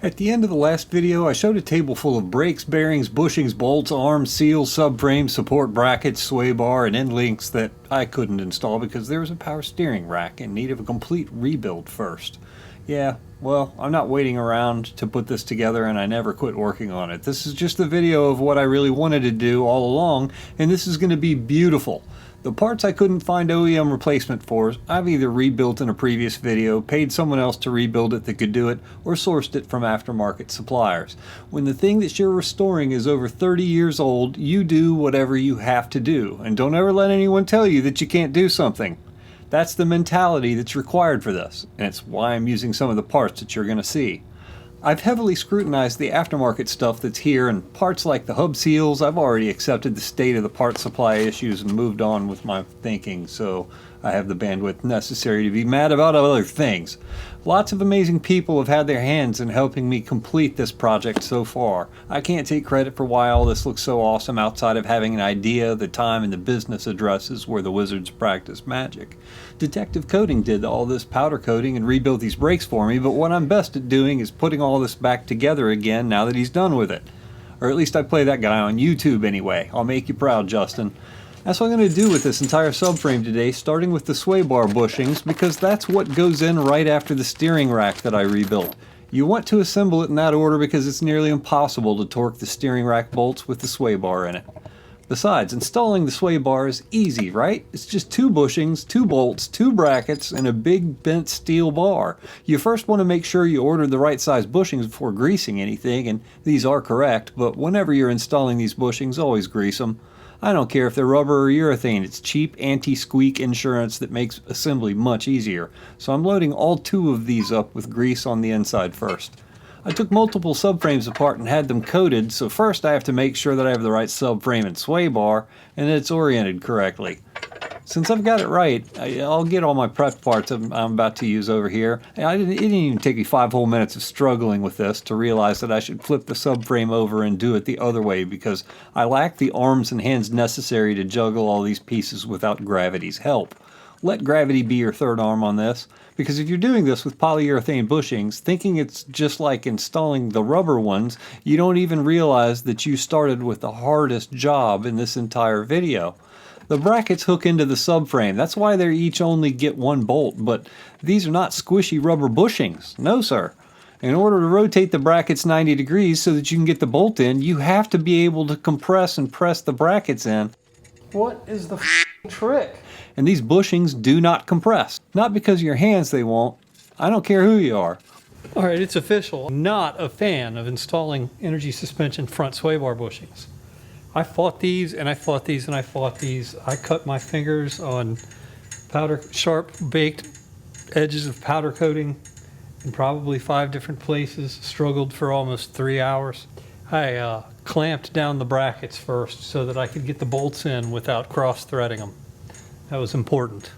At the end of the last video, I showed a table full of brakes, bearings, bushings, bolts, arms, seals, subframes, support brackets, sway bar, and end links that I couldn't install because there was a power steering rack in need of a complete rebuild first. Yeah, well, I'm not waiting around to put this together, and I never quit working on it. This is just a video of what I really wanted to do all along, and this is going to be beautiful. The parts I couldn't find OEM replacement for, I've either rebuilt in a previous video, paid someone else to rebuild it that could do it, or sourced it from aftermarket suppliers. When the thing that you're restoring is over 30 years old, you do whatever you have to do, and don't ever let anyone tell you that you can't do something. That's the mentality that's required for this, and it's why I'm using some of the parts that you're going to see. I've heavily scrutinized the aftermarket stuff that's here, and parts like the hub seals, I've already accepted the state of the part supply issues and moved on with my thinking, so I have the bandwidth necessary to be mad about other things. Lots of amazing people have had their hands in helping me complete this project so far. I can't take credit for why all this looks so awesome outside of having an idea, the time, and the business addresses where the wizards practice magic. Detective Coating did all this powder coating and rebuilt these brakes for me, but what I'm best at doing is putting all this back together again now that he's done with it. Or at least I play that guy on YouTube anyway. I'll make you proud, Justin. That's what I'm going to do with this entire subframe today, starting with the sway bar bushings, because that's what goes in right after the steering rack that I rebuilt. You want to assemble it in that order because it's nearly impossible to torque the steering rack bolts with the sway bar in it. Besides, installing the sway bar is easy, right? It's just 2 bushings, 2 bolts, 2 brackets, and a big bent steel bar. You first want to make sure you order the right size bushings before greasing anything, and these are correct, but whenever you're installing these bushings, always grease them. I don't care if they're rubber or urethane, it's cheap anti-squeak insurance that makes assembly much easier. So I'm loading all 2 of these up with grease on the inside first. I took multiple subframes apart and had them coated, so first I have to make sure that I have the right subframe and sway bar, and that it's oriented correctly. Since I've got it right, I'll get all my prep parts I'm about to use over here. It didn't even take me 5 whole minutes of struggling with this to realize that I should flip the subframe over and do it the other way because I lack the arms and hands necessary to juggle all these pieces without gravity's help. Let gravity be your third arm on this, because if you're doing this with polyurethane bushings, thinking it's just like installing the rubber ones, you don't even realize that you started with the hardest job in this entire video. The brackets hook into the subframe. That's why they each only get 1 bolt, but these are not squishy rubber bushings. No, sir. In order to rotate the brackets 90 degrees so that you can get the bolt in, you have to be able to compress and press the brackets in. What is the trick? And these bushings do not compress. Not because of your hands they won't. I don't care who you are. All right, it's official. I'm not a fan of installing energy suspension front sway bar bushings. I fought these and I fought these and I fought these. I cut my fingers on sharp baked edges of powder coating in probably 5 different places. Struggled for almost 3 hours. I clamped down the brackets first so that I could get the bolts in without cross-threading them. That was important.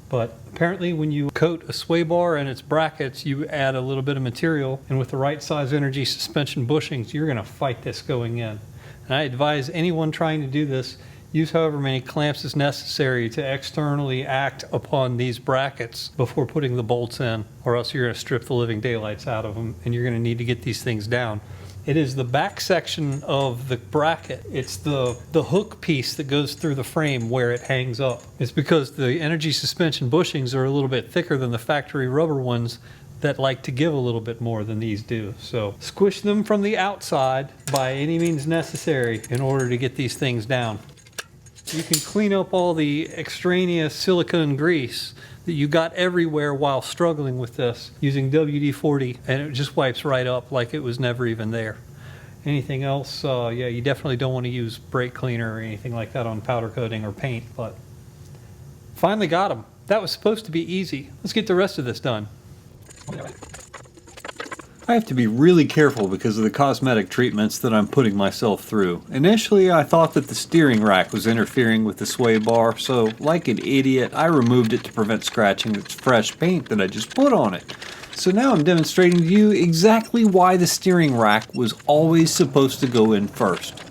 But apparently when you coat a sway bar and its brackets, you add a little bit of material, and with the right size energy suspension bushings, you're going to fight this going in. And I advise anyone trying to do this, use however many clamps is necessary to externally act upon these brackets before putting the bolts in, or else you're going to strip the living daylights out of them, and you're going to need to get these things down. It is the back section of the bracket. It's the hook piece that goes through the frame where it hangs up. It's because the energy suspension bushings are a little bit thicker than the factory rubber ones that like to give a little bit more than these do. So squish them from the outside by any means necessary in order to get these things down. You can clean up all the extraneous silicone grease that you got everywhere while struggling with this using WD-40, and it just wipes right up like it was never even there. Anything else, yeah, you definitely don't want to use brake cleaner or anything like that on powder coating or paint, but finally got them. That was supposed to be easy. Let's get the rest of this done. I have to be really careful because of the cosmetic treatments that I'm putting myself through. Initially, I thought that the steering rack was interfering with the sway bar, so like an idiot, I removed it to prevent scratching the fresh paint that I just put on it. So now I'm demonstrating to you exactly why the steering rack was always supposed to go in first.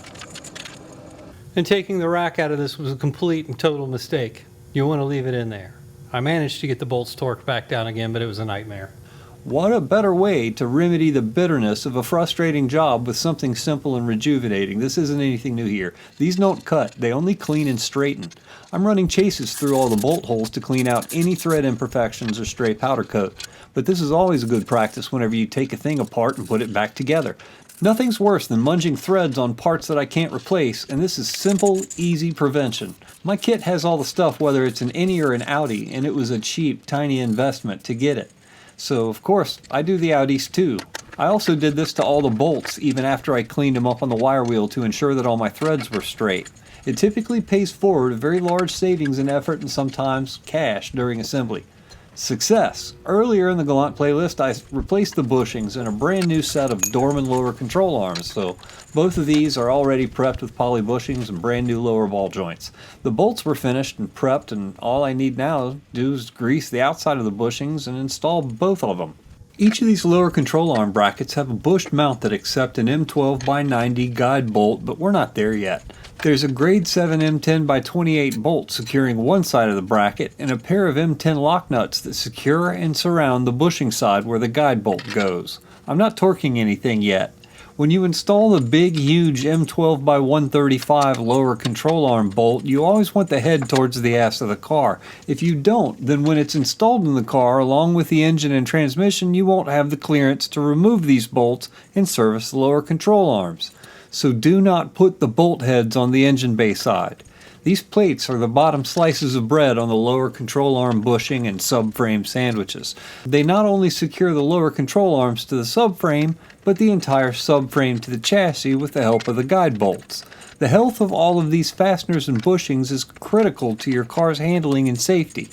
And taking the rack out of this was a complete and total mistake. You want to leave it in there. I managed to get the bolts torqued back down again, but it was a nightmare. What a better way to remedy the bitterness of a frustrating job with something simple and rejuvenating. This isn't anything new here. These don't cut, they only clean and straighten. I'm running chases through all the bolt holes to clean out any thread imperfections or stray powder coat. But this is always a good practice whenever you take a thing apart and put it back together. Nothing's worse than munging threads on parts that I can't replace, and this is simple, easy prevention. My kit has all the stuff, whether it's an innie or an outie, and it was a cheap, tiny investment to get it. So, of course, I do the outies too. I also did this to all the bolts, even after I cleaned them up on the wire wheel to ensure that all my threads were straight. It typically pays forward a very large savings in effort and sometimes cash during assembly. Success! Earlier in the Gallant playlist, I replaced the bushings in a brand new set of Dorman lower control arms, so both of these are already prepped with poly bushings and brand new lower ball joints. The bolts were finished and prepped, and all I need now to do is grease the outside of the bushings and install both of them. Each of these lower control arm brackets have a bushed mount that accepts an M12 by 90 guide bolt, but we're not there yet. There's a grade 7 M10 by 28 bolt securing one side of the bracket and a pair of M10 lock nuts that secure and surround the bushing side where the guide bolt goes. I'm not torquing anything yet. When you install the big, huge M12 by 135 lower control arm bolt, you always want the head towards the ass of the car. If you don't, then when it's installed in the car, along with the engine and transmission, you won't have the clearance to remove these bolts and service the lower control arms. So do not put the bolt heads on the engine bay side. These plates are the bottom slices of bread on the lower control arm bushing and subframe sandwiches. They not only secure the lower control arms to the subframe, but the entire subframe to the chassis with the help of the guide bolts. The health of all of these fasteners and bushings is critical to your car's handling and safety.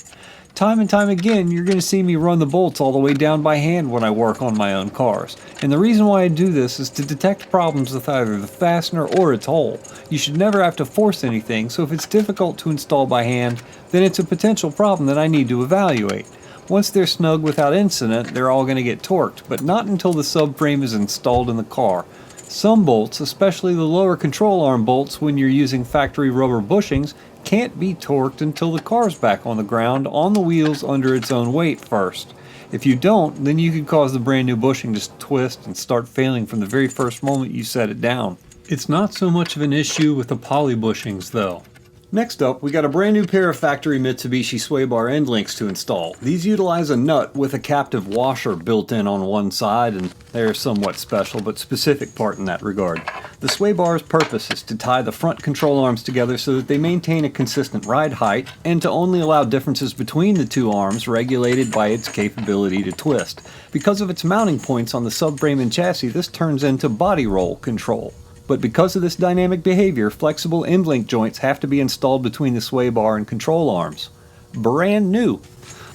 Time and time again, you're going to see me run the bolts all the way down by hand when I work on my own cars. And the reason why I do this is to detect problems with either the fastener or its hole. You should never have to force anything, so if it's difficult to install by hand, then it's a potential problem that I need to evaluate. Once they're snug without incident, they're all going to get torqued, but not until the subframe is installed in the car. Some bolts, especially the lower control arm bolts when you're using factory rubber bushings, can't be torqued until the car's back on the ground on the wheels under its own weight first. If you don't, then you could cause the brand new bushing to twist and start failing from the very first moment you set it down. It's not so much of an issue with the poly bushings though. Next up, we got a brand new pair of factory Mitsubishi sway bar end links to install. These utilize a nut with a captive washer built in on one side, and they're somewhat special but specific part in that regard. The sway bar's purpose is to tie the front control arms together so that they maintain a consistent ride height, and to only allow differences between the two arms regulated by its capability to twist. Because of its mounting points on the subframe and chassis, this turns into body roll control. But because of this dynamic behavior, flexible end link joints have to be installed between the sway bar and control arms. Brand new.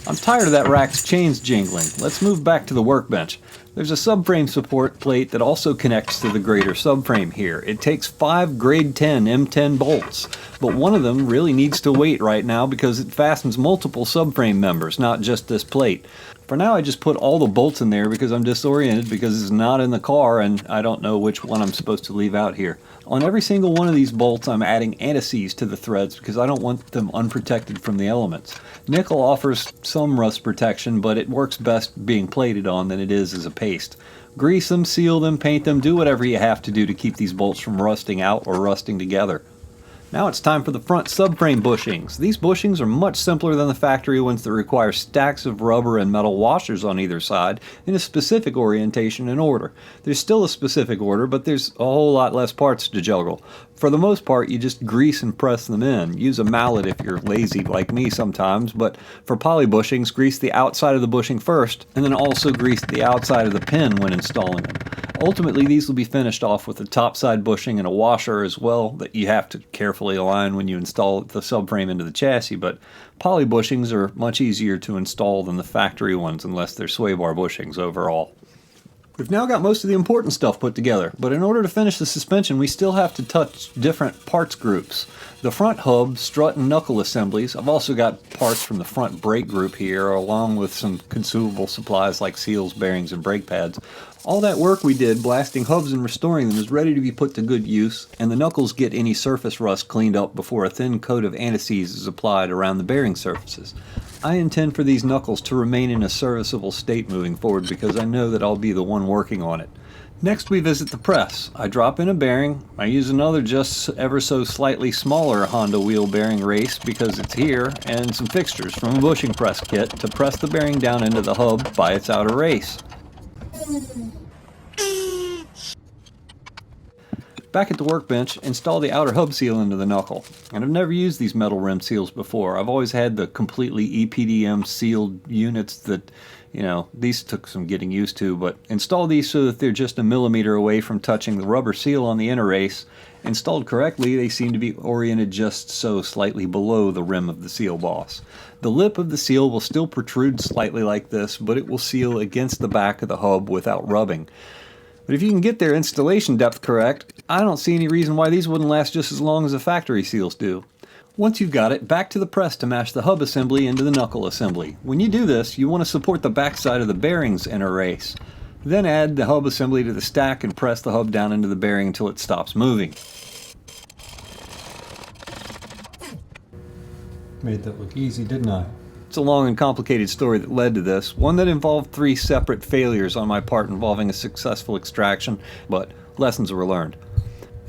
I'm tired of that rack's chains jingling. Let's move back to the workbench. There's a subframe support plate that also connects to the greater subframe here. It takes 5 grade 10 M10 bolts, but one of them really needs to wait right now because it fastens multiple subframe members, not just this plate. For now, I just put all the bolts in there because I'm disoriented because it's not in the car and I don't know which one I'm supposed to leave out here. On every single one of these bolts, I'm adding anti-seize to the threads because I don't want them unprotected from the elements. Nickel offers some rust protection, but it works best being plated on than it is as a paste. Grease them, seal them, paint them, do whatever you have to do to keep these bolts from rusting out or rusting together. Now it's time for the front subframe bushings. These bushings are much simpler than the factory ones that require stacks of rubber and metal washers on either side in a specific orientation and order. There's still a specific order, but there's a whole lot less parts to juggle. For the most part, you just grease and press them in. Use a mallet if you're lazy like me sometimes, but for poly bushings, grease the outside of the bushing first, and then also grease the outside of the pin when installing them. Ultimately, these will be finished off with a topside bushing and a washer as well that you have to carefully align when you install the subframe into the chassis, but poly bushings are much easier to install than the factory ones unless they're sway bar bushings overall. We've now got most of the important stuff put together, but in order to finish the suspension, we still have to touch different parts groups. The front hub, strut, and knuckle assemblies. I've also got parts from the front brake group here, along with some consumable supplies like seals, bearings, and brake pads. All that work we did blasting hubs and restoring them is ready to be put to good use, and the knuckles get any surface rust cleaned up before a thin coat of anti-seize is applied around the bearing surfaces. I intend for these knuckles to remain in a serviceable state moving forward because I know that I'll be the one working on it. Next we visit the press. I drop in a bearing. I use another just ever so slightly smaller Honda wheel bearing race because it's here, and some fixtures from a bushing press kit to press the bearing down into the hub by its outer race. Back at the workbench, install the outer hub seal into the knuckle. And I've never used these metal rim seals before. I've always had the completely EPDM sealed units that, these took some getting used to, but install these so that they're just a millimeter away from touching the rubber seal on the inner race. Installed correctly, they seem to be oriented just so slightly below the rim of the seal boss. The lip of the seal will still protrude slightly like this, but it will seal against the back of the hub without rubbing. But if you can get their installation depth correct, I don't see any reason why these wouldn't last just as long as the factory seals do. Once you've got it, back to the press to mash the hub assembly into the knuckle assembly. When you do this, you want to support the backside of the bearing's inner race. Then add the hub assembly to the stack and press the hub down into the bearing until it stops moving. Made that look easy, didn't I? It's a long and complicated story that led to this, one that involved 3 separate failures on my part involving a successful extraction, but lessons were learned.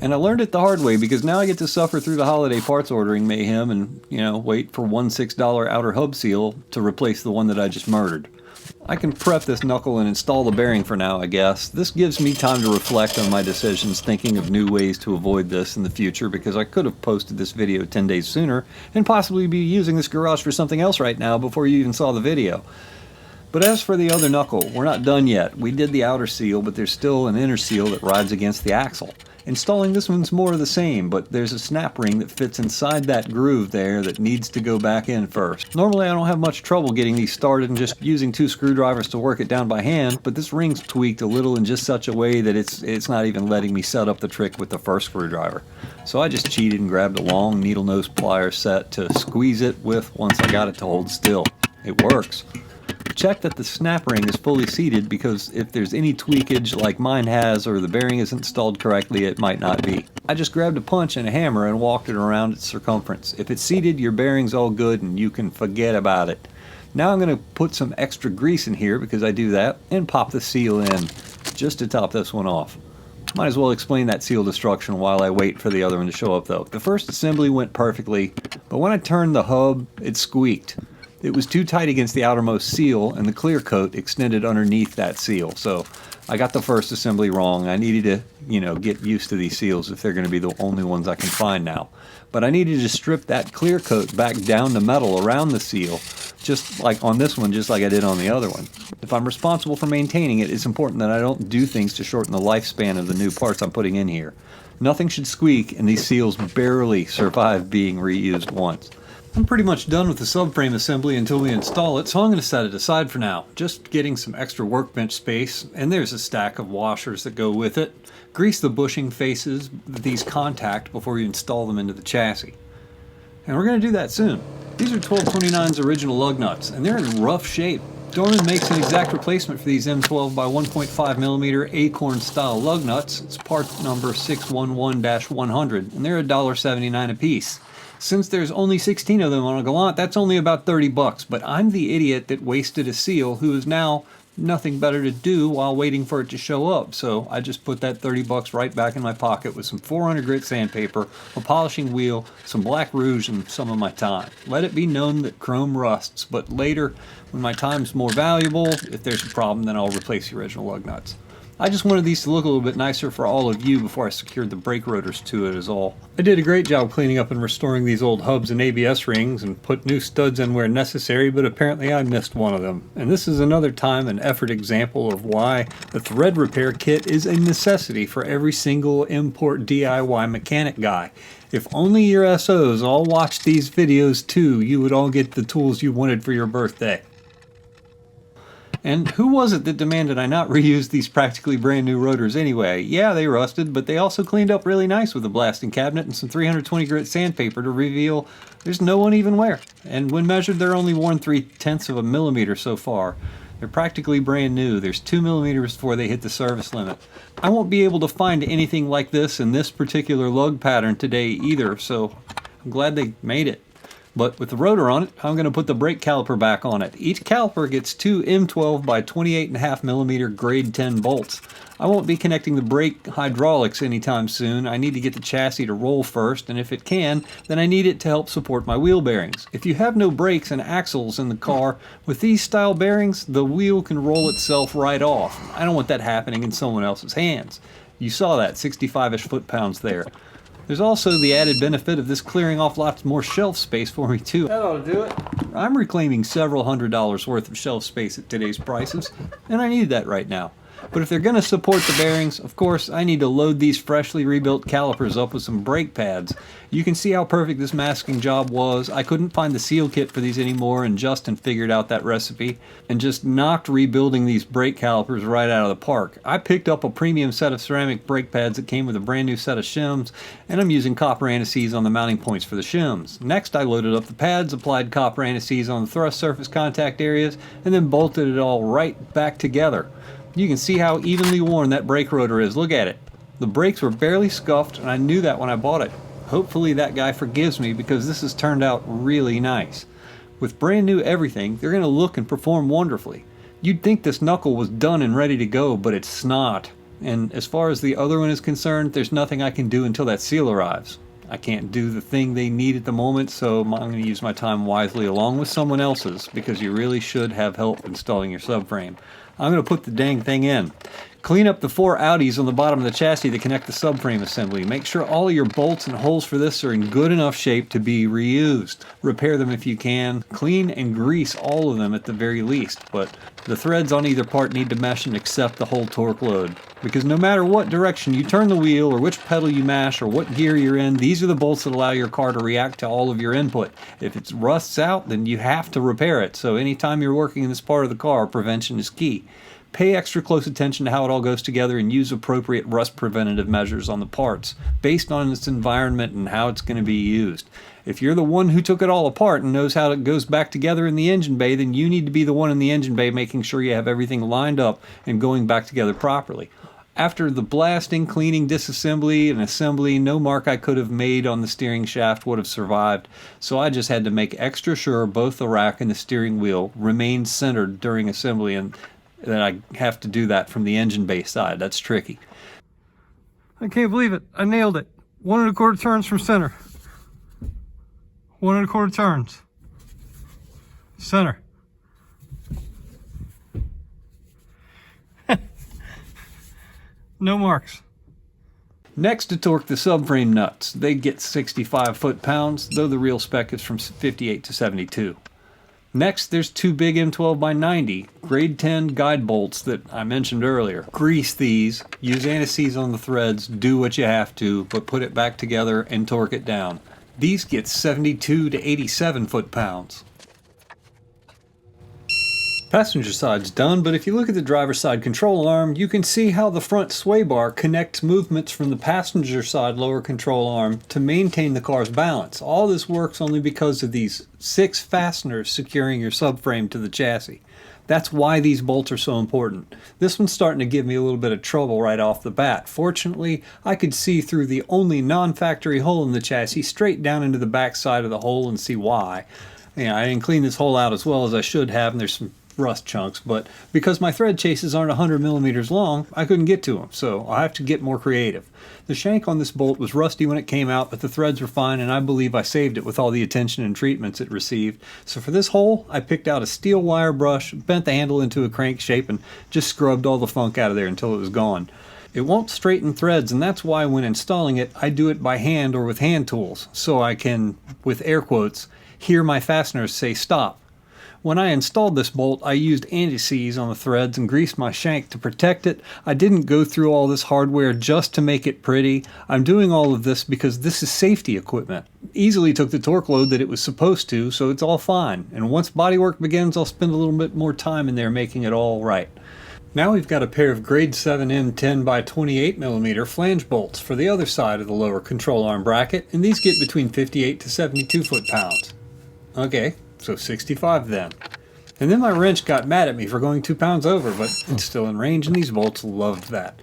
And I learned it the hard way because now I get to suffer through the holiday parts ordering mayhem and, wait for one $6 outer hub seal to replace the one that I just murdered. I can prep this knuckle and install the bearing for now, I guess. This gives me time to reflect on my decisions, thinking of new ways to avoid this in the future, because I could have posted this video 10 days sooner and possibly be using this garage for something else right now before you even saw the video. But as for the other knuckle, we're not done yet. We did the outer seal, but there's still an inner seal that rides against the axle. Installing this one's more of the same, but there's a snap ring that fits inside that groove there that needs to go back in first. Normally I don't have much trouble getting these started and just using 2 screwdrivers to work it down by hand, but this ring's tweaked a little in just such a way that it's not even letting me set up the trick with the first screwdriver. So I just cheated and grabbed a long needle nose plier set to squeeze it with once I got it to hold still. It works. Check that the snap ring is fully seated, because if there's any tweakage like mine has or the bearing isn't installed correctly, it might not be. I just grabbed a punch and a hammer and walked it around its circumference. If it's seated, your bearing's all good and you can forget about it. Now I'm going to put some extra grease in here because I do that, and pop the seal in just to top this one off. Might as well explain that seal destruction while I wait for the other one to show up though. The first assembly went perfectly, but when I turned the hub, it squeaked. It was too tight against the outermost seal, and the clear coat extended underneath that seal. So I got the first assembly wrong. I needed to, get used to these seals if they're going to be the only ones I can find now. But I needed to strip that clear coat back down to metal around the seal, just like on this one, just like I did on the other one. If I'm responsible for maintaining it, it's important that I don't do things to shorten the lifespan of the new parts I'm putting in here. Nothing should squeak, and these seals barely survive being reused once. I'm pretty much done with the subframe assembly until we install it, so I'm going to set it aside for now. Just getting some extra workbench space, and there's a stack of washers that go with it. Grease the bushing faces with these contact before you install them into the chassis. And we're going to do that soon. These are 1229's original lug nuts, and they're in rough shape. Dorman makes an exact replacement for these M12 by 1.5mm Acorn style lug nuts. It's part number 611-100, and they're $1.79 a piece. Since there's only 16 of them on a Gallant, that's only about $30, but I'm the idiot that wasted a seal who is now nothing better to do while waiting for it to show up. So I just put that $30 right back in my pocket with some 400 grit sandpaper, a polishing wheel, some black rouge, and some of my time. Let it be known that chrome rusts, but later, when my time's more valuable, if there's a problem, then I'll replace the original lug nuts. I just wanted these to look a little bit nicer for all of you before I secured the brake rotors to it is all. I did a great job cleaning up and restoring these old hubs and ABS rings and put new studs in where necessary, but apparently I missed one of them. And this is another time and effort example of why the thread repair kit is a necessity for every single import DIY mechanic guy. If only your SOs all watched these videos too, you would all get the tools you wanted for your birthday. And who was it that demanded I not reuse these practically brand new rotors anyway? Yeah, they rusted, but they also cleaned up really nice with a blasting cabinet and some 320 grit sandpaper to reveal there's no uneven wear. And when measured, they're only worn 0.3 of a millimeter so far. They're practically brand new. There's 2 millimeters before they hit the service limit. I won't be able to find anything like this in this particular lug pattern today either, so I'm glad they made it. But with the rotor on it, I'm going to put the brake caliper back on it. Each caliper gets two M12 by 28.5 millimeter grade 10 bolts. I won't be connecting the brake hydraulics anytime soon. I need to get the chassis to roll first, and if it can, then I need it to help support my wheel bearings. If you have no brakes and axles in the car, with these style bearings, the wheel can roll itself right off. I don't want that happening in someone else's hands. You saw that, 65-ish foot-pounds there. There's also the added benefit of this clearing off lots more shelf space for me too. That ought to do it. I'm reclaiming several $100s worth of shelf space at today's prices, and I need that right now. But if they're going to support the bearings, of course, I need to load these freshly rebuilt calipers up with some brake pads. You can see how perfect this masking job was. I couldn't find the seal kit for these anymore, and Justin figured out that recipe and just knocked rebuilding these brake calipers right out of the park. I picked up a premium set of ceramic brake pads that came with a brand new set of shims, and I'm using copper anti-seize on the mounting points for the shims. Next, I loaded up the pads, applied copper anti-seize on the thrust surface contact areas, and then bolted it all right back together. You can see how evenly worn that brake rotor is. Look at it. The brakes were barely scuffed, and I knew that when I bought it. Hopefully that guy forgives me because this has turned out really nice. With brand new everything, they're going to look and perform wonderfully. You'd think this Knuckle was done and ready to go, but it's not. And as far as the other one is concerned, there's nothing I can do until that seal arrives. I can't do the thing they need at the moment, so I'm going to use my time wisely along with someone else's, because you really should have help installing your subframe. I'm going to put the dang thing in. Clean up the 4 outies on the bottom of the chassis to connect the subframe assembly. Make sure all of your bolts and holes for this are in good enough shape to be reused. Repair them if you can. Clean and grease all of them at the very least, but the threads on either part need to mesh and accept the whole torque load. Because no matter what direction you turn the wheel or which pedal you mash or what gear you're in, these are the bolts that allow your car to react to all of your input. If it rusts out, then you have to repair it. So anytime you're working in this part of the car, prevention is key. Pay extra close attention to how it all goes together and use appropriate rust preventative measures on the parts based on its environment and how it's going to be used. If you're the one who took it all apart and knows how it goes back together in the engine bay, then you need to be the one in the engine bay making sure you have everything lined up and going back together properly. After the blasting, cleaning, disassembly, and assembly, no mark I could have made on the steering shaft would have survived, so I just had to make extra sure both the rack and the steering wheel remained centered during assembly, and that I have to do that from the engine bay side. That's tricky. I can't believe it. I nailed it. 1 1/4 turns from center. 1 1/4 turns. Center. No marks. Next, to torque the subframe nuts. They get 65 foot-pounds, though the real spec is from 58 to 72. Next, there's 2 big M12 by 90 grade 10 guide bolts that I mentioned earlier. Grease these, use anti-seize on the threads, do what you have to, but put it back together and torque it down. These get 72 to 87 foot-pounds. Passenger side's done, but if you look at the driver's side control arm, you can see how the front sway bar connects movements from the passenger side lower control arm to maintain the car's balance. All this works only because of these 6 fasteners securing your subframe to the chassis. That's why these bolts are so important. This one's starting to give me a little bit of trouble right off the bat. Fortunately, I could see through the only non-factory hole in the chassis straight down into the back side of the hole and see why. Yeah, I didn't clean this hole out as well as I should have, and there's some rust chunks, but because my thread chases aren't 100 millimeters long, I couldn't get to them, so I have to get more creative. The shank on this bolt was rusty when it came out, but the threads were fine, and I believe I saved it with all the attention and treatments it received. So for this hole, I picked out a steel wire brush, bent the handle into a crank shape, and just scrubbed all the funk out of there until it was gone. It won't straighten threads, and that's why when installing it, I do it by hand or with hand tools, so I can, with air quotes, hear my fasteners say stop. When I installed this bolt, I used anti-seize on the threads and greased my shank to protect it. I didn't go through all this hardware just to make it pretty. I'm doing all of this because this is safety equipment. Easily took the torque load that it was supposed to, so it's all fine. And once bodywork begins, I'll spend a little bit more time in there making it all right. Now we've got a pair of grade 7 M10 by 28 millimeter flange bolts for the other side of the lower control arm bracket, and these get between 58 to 72 foot-pounds. Okay. So 65 then. And then my wrench got mad at me for going 2 pounds over, but it's still in range, and these bolts loved that.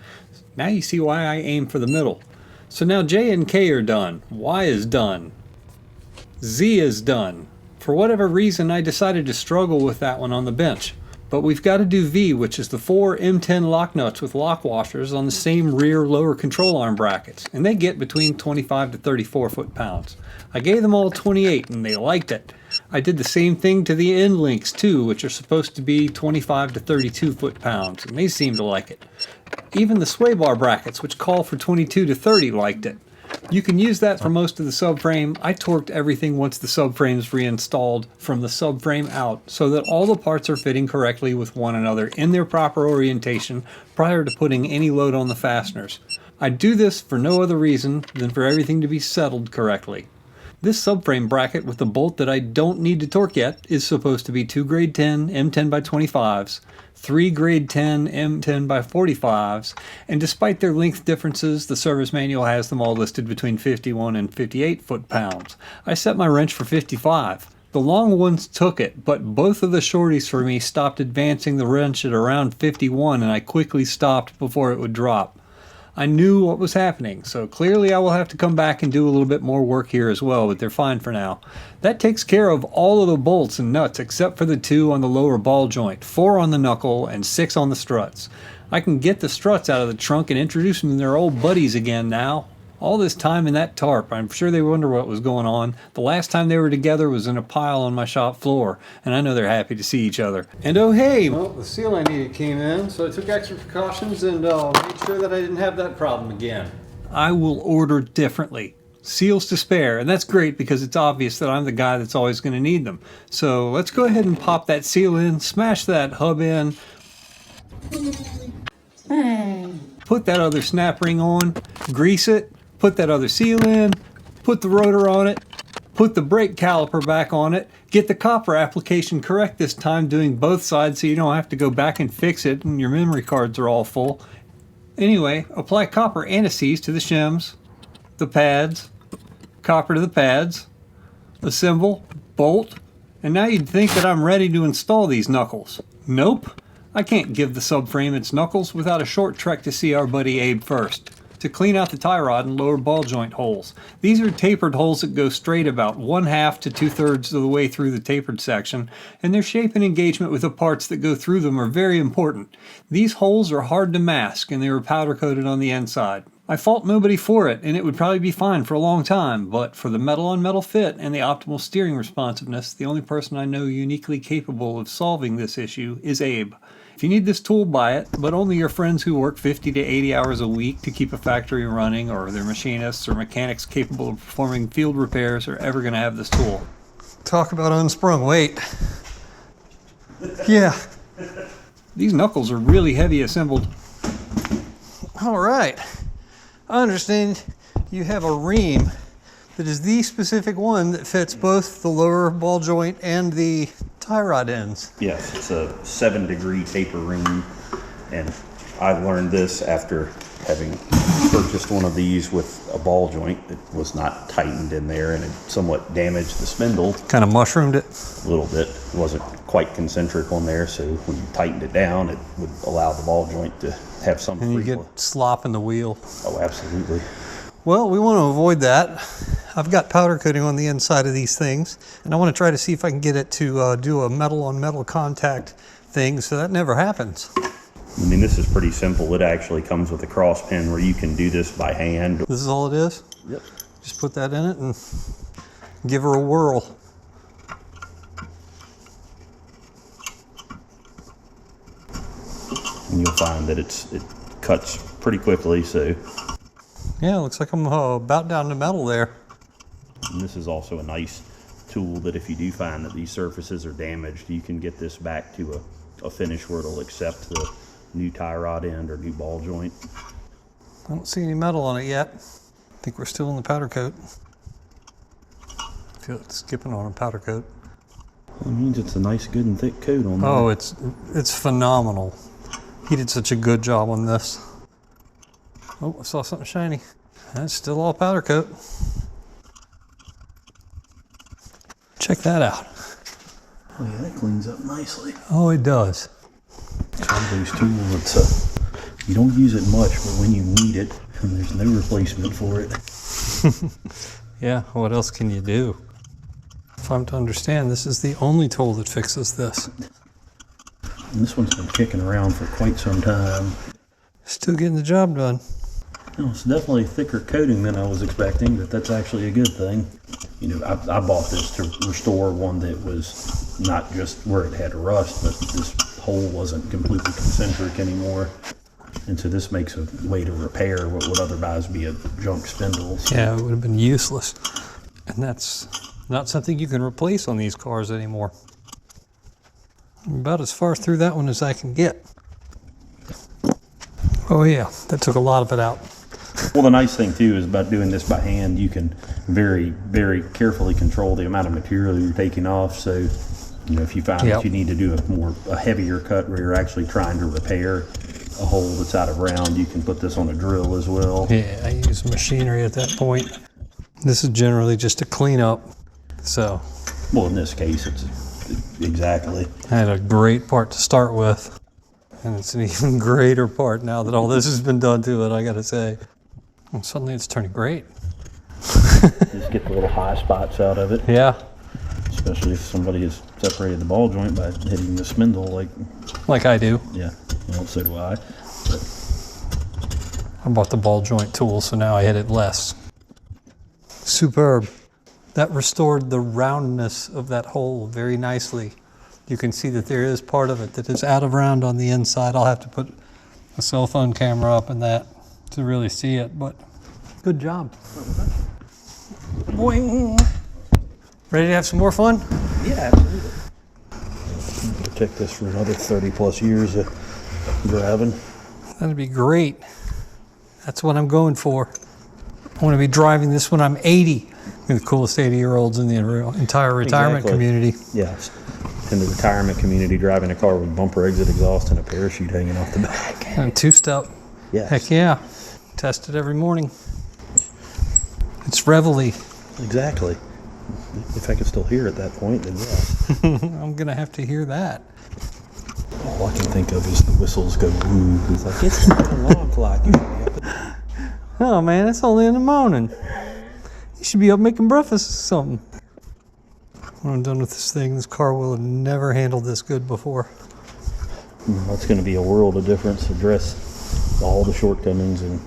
Now you see why I aim for the middle. So now J and K are done. Y is done. Z is done. For whatever reason, I decided to struggle with that one on the bench. But we've got to do V, which is the 4 M10 lock nuts with lock washers on the same rear lower control arm brackets, and they get between 25 to 34 foot-pounds. I gave them all 28 and they liked it. I did the same thing to the end links too, which are supposed to be 25 to 32 foot-pounds, and they seemed to like it. Even the sway bar brackets, which call for 22 to 30, liked it. You can use that for most of the subframe. I torqued everything once the subframe's reinstalled from the subframe out so that all the parts are fitting correctly with one another in their proper orientation prior to putting any load on the fasteners. I do this for no other reason than for everything to be settled correctly. This subframe bracket with the bolt that I don't need to torque yet is supposed to be 2 grade 10 M10 by 25s, 3 grade 10 M10 by 45s, and despite their length differences, the service manual has them all listed between 51 and 58 foot-pounds. I set my wrench for 55. The long ones took it, but both of the shorties for me stopped advancing the wrench at around 51, and I quickly stopped before it would drop. I knew what was happening, so clearly I will have to come back and do a little bit more work here as well, but they're fine for now. That takes care of all of the bolts and nuts except for the 2 on the lower ball joint, 4 on the knuckle, and 6 on the struts. I can get the struts out of the trunk and introduce them to their old buddies again now. All this time in that tarp, I'm sure they wonder what was going on. The last time they were together was in a pile on my shop floor, and I know they're happy to see each other. And oh hey, well, the seal I needed came in, so I took extra precautions and made sure that I didn't have that problem again. I will order differently. Seals to spare, and that's great because it's obvious that I'm the guy that's always going to need them. So let's go ahead and pop that seal in, smash that hub in, put that other snap ring on, grease it, put that other seal in, put the rotor on it, put the brake caliper back on it, get the copper application correct this time, doing both sides so you don't have to go back and fix it and your memory cards are all full. Anyway, apply copper anti-seize to the shims, the pads, copper to the pads, assemble, bolt, and now you'd think that I'm ready to install these knuckles. Nope, I can't give the subframe its knuckles without a short trek to see our buddy Abe first, to clean out the tie rod and lower ball joint holes. These are tapered holes that go straight about 1/2 to 2/3 of the way through the tapered section, and their shape and engagement with the parts that go through them are very important. These holes are hard to mask and they were powder coated on the inside. I fault nobody for it, and it would probably be fine for a long time, but for the metal on metal fit and the optimal steering responsiveness, the only person I know uniquely capable of solving this issue is Abe. If you need this tool, buy it, but only your friends who work 50 to 80 hours a week to keep a factory running, or their machinists or mechanics capable of performing field repairs are ever going to have this tool. Talk about unsprung weight. Yeah. These knuckles are really heavy assembled. All right. I understand you have a ream that is the specific one that fits both the lower ball joint and the tie rod ends. Yes, it's a 7-degree taper ream, and I learned this after having purchased one of these with a ball joint that was not tightened in there, and it somewhat damaged the spindle. Kind of mushroomed it? A little bit. It wasn't quite concentric on there, so when you tightened it down, it would allow the ball joint to have some And you free get flow. slop in the wheel. Oh, absolutely. Well, we want to avoid that. I've got powder coating on the inside of these things, and I want to try to see if I can get it to do a metal on metal contact thing, so that never happens. I mean, this is pretty simple. It actually comes with a cross pin where you can do this by hand. This is all it is? Yep. Just put that in it and give her a whirl. And you'll find that it cuts pretty quickly, so. Yeah, looks like I'm about down to metal there. And this is also a nice tool that if you do find that these surfaces are damaged, you can get this back to a finish where it'll accept the new tie rod end or new ball joint. I don't see any metal on it yet. I think we're still in the powder coat. I feel like skipping on a powder coat. Well, it means it's a nice, good and thick coat on there. Oh, it's phenomenal. He did such a good job on this. Oh, I saw something shiny. That's still all powder coat. Check that out. Oh yeah, that cleans up nicely. Oh, it does. It's one of those tools that's, you don't use it much, but when you need it, and there's no replacement for it. Yeah, what else can you do? If I'm to understand, this is the only tool that fixes this. And this one's been kicking around for quite some time. Still getting the job done. No, it's definitely a thicker coating than I was expecting, but that's actually a good thing. You know, I bought this to restore one that was not just where it had rust, but this hole wasn't completely concentric anymore. And so this makes a way to repair what would otherwise be a junk spindle. So. Yeah, it would have been useless. And that's not something you can replace on these cars anymore. I'm about as far through that one as I can get. Oh yeah, that took a lot of it out. Well, the nice thing too is about doing this by hand, you can very, very carefully control the amount of material you're taking off. So, you know, if you find that you need to do a heavier cut where you're actually trying to repair a hole that's out of round, you can put this on a drill as well. Yeah, I use machinery at that point. This is generally just a cleanup. So, well, in this case, it's exactly. I had a great part to start with, and it's an even greater part now that all this has been done to it, I gotta say. And suddenly it's turning great. Just get the little high spots out of it. Yeah. Especially if somebody has separated the ball joint by hitting the spindle like I do. Yeah, well, so do I. But I bought the ball joint tool, so now I hit it less. Superb. That restored the roundness of that hole very nicely. You can see that there is part of it that is out of round on the inside. I'll have to put a cell phone camera up in that to really see it, but good job. Boing. Ready to have some more fun? yeah, absolutely. Protect this for another 30 plus years of driving. That'd be great. That's what I'm going for. I want to be driving this when I'm 80. Be the coolest 80-year-olds in the entire retirement community. Yes. In the retirement community, driving a car with bumper exit exhaust and a parachute hanging off the back. And two-step. Yes. Heck yeah. Test it every morning. It's reveille. Exactly. If I could still hear at that point, then yes. I'm going to have to hear that. All I can think of is the whistles go woo. It's like, it's not an alarm clock. You should be up. Oh, man, it's only in the morning. You should be up making breakfast or something. When I'm done with this thing, this car will have never handled this good before. That's going to be a world of difference. Address all the shortcomings and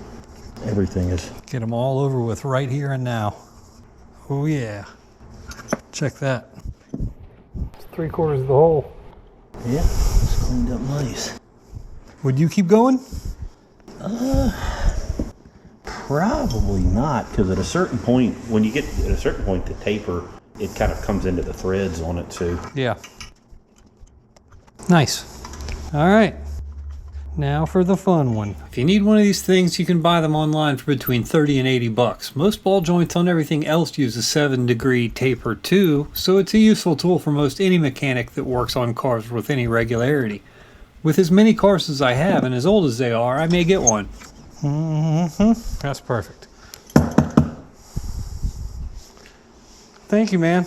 everything is. Get them all over with right here and now. Oh, yeah. Check that. It's 3/4 of the hole. Yeah, it's cleaned up nice. Would you keep going? Probably not, because at a certain point, when you get at a certain point to taper, it kind of comes into the threads on it too. Yeah. Nice. All right. Now for the fun one. If you need one of these things, you can buy them online for between 30 and 80 bucks. Most ball joints on everything else use a 7-degree taper too, so it's a useful tool for most any mechanic that works on cars with any regularity. With as many cars as I have and as old as they are, I may get one. That's perfect. Thank you, man.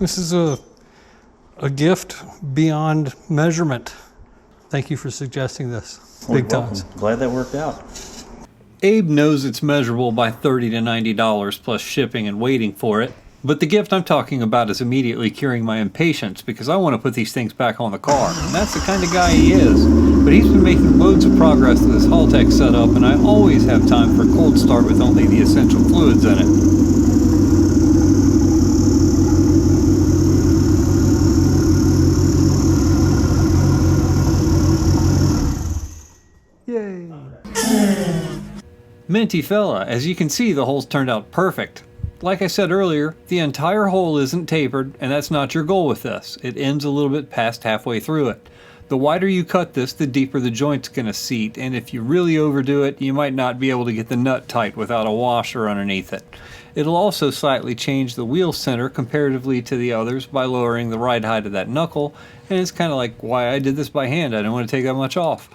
This is a gift beyond measurement. Thank you for suggesting this. Big times. Glad that worked out. Abe knows it's measurable by $30 to $90 plus shipping and waiting for it, but the gift I'm talking about is immediately curing my impatience because I want to put these things back on the car, and that's the kind of guy he is. But he's been making loads of progress with his Haltech setup, and I always have time for a cold start with only the essential fluids in it. Minty fella, as you can see, the holes turned out perfect. Like I said earlier, the entire hole isn't tapered, and that's not your goal with this. It ends a little bit past halfway through it. The wider you cut this, the deeper the joint's going to seat, and if you really overdo it, you might not be able to get the nut tight without a washer underneath it. It'll also slightly change the wheel center comparatively to the others by lowering the ride height of that knuckle, and it's kind of like why I did this by hand. I don't want to take that much off.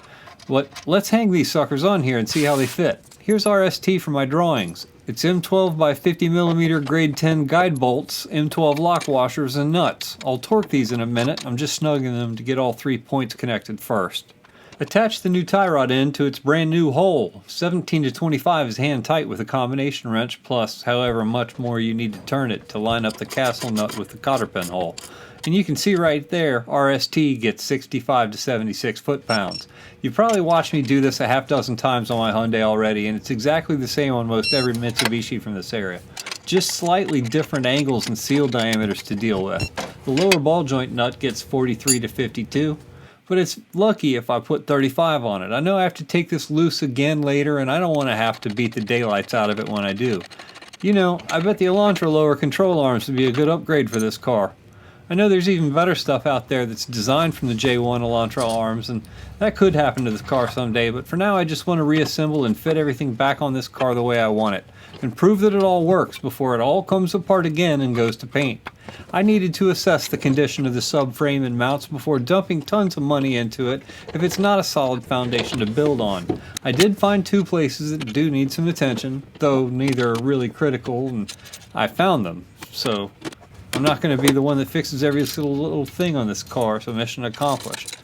Let's hang these suckers on here and see how they fit. here's RST for my drawings. It's M12 by 50mm grade 10 guide bolts, M12 lock washers, and nuts. I'll torque these in a minute. I'm just snugging them to get all 3 points connected first. Attach the new tie rod end to its brand new hole. 17 to 25 is hand tight with a combination wrench, plus however much more you need to turn it to line up the castle nut with the cotter pin hole. And you can see right there, RST gets 65 to 76 foot-pounds. You've probably watched me do this a half dozen times on my Hyundai already, and it's exactly the same on most every Mitsubishi from this area. Just slightly different angles and seal diameters to deal with. The lower ball joint nut gets 43 to 52. But it's lucky if I put 35 on it. I know I have to take this loose again later, and I don't want to have to beat the daylights out of it when I do. You know, I bet the Elantra lower control arms would be a good upgrade for this car. I know there's even better stuff out there that's designed from the J1 Elantra arms, and that could happen to this car someday, but for now I just want to reassemble and fit everything back on this car the way I want it, and prove that it all works before it all comes apart again and goes to paint. I needed to assess the condition of the subframe and mounts before dumping tons of money into it if it's not a solid foundation to build on. I did find 2 places that do need some attention, though neither are really critical, and I found them, so I'm not going to be the one that fixes every little thing on this car, so mission accomplished.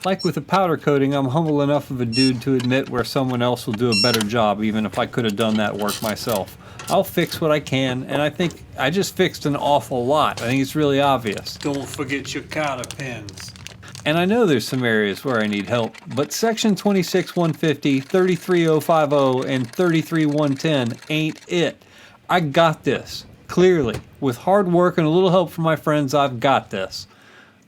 Like with the powder coating, I'm humble enough of a dude to admit where someone else will do a better job, even if I could have done that work myself. I'll fix what I can, and I think I just fixed an awful lot. I think it's really obvious. Don't forget your cotter pins. And I know there's some areas where I need help, but section 26150, 33050, and 33110 ain't it. I got this. Clearly. With hard work and a little help from my friends, I've got this.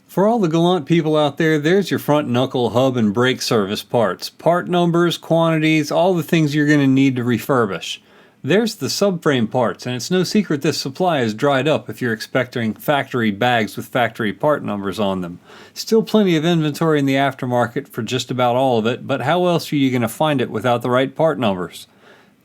For all the gallant people out there, there's your front knuckle hub and brake service parts. Part numbers, quantities, all the things you're going to need to refurbish. There's the subframe parts, and it's no secret this supply is dried up if you're expecting factory bags with factory part numbers on them. Still plenty of inventory in the aftermarket for just about all of it, but how else are you going to find it without the right part numbers?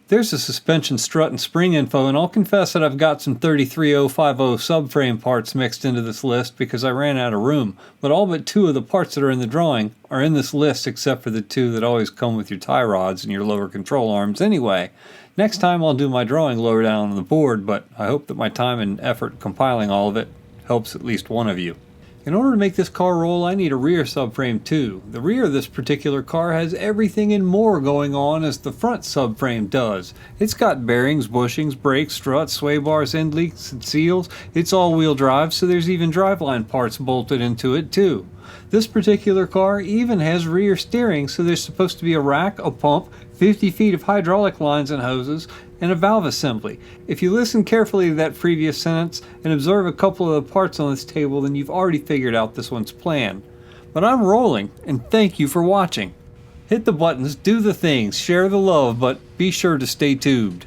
There's the suspension strut and spring info, and I'll confess that I've got some 33050 subframe parts mixed into this list because I ran out of room, but all but 2 of the parts that are in the drawing are in this list except for the 2 that always come with your tie rods and your lower control arms anyway. Next time I'll do my drawing lower down on the board, but I hope that my time and effort compiling all of it helps at least one of you. In order to make this car roll, I need a rear subframe too. The rear of this particular car has everything and more going on as the front subframe does. It's got bearings, bushings, brakes, struts, sway bars, end links, and seals. It's all-wheel drive, so there's even driveline parts bolted into it too. This particular car even has rear steering, so there's supposed to be a rack, a pump, 50 feet of hydraulic lines and hoses, and a valve assembly. If you listen carefully to that previous sentence and observe a couple of the parts on this table, then you've already figured out this one's plan. But I'm rolling, and thank you for watching. Hit the buttons, do the things, share the love, but be sure to stay tubed.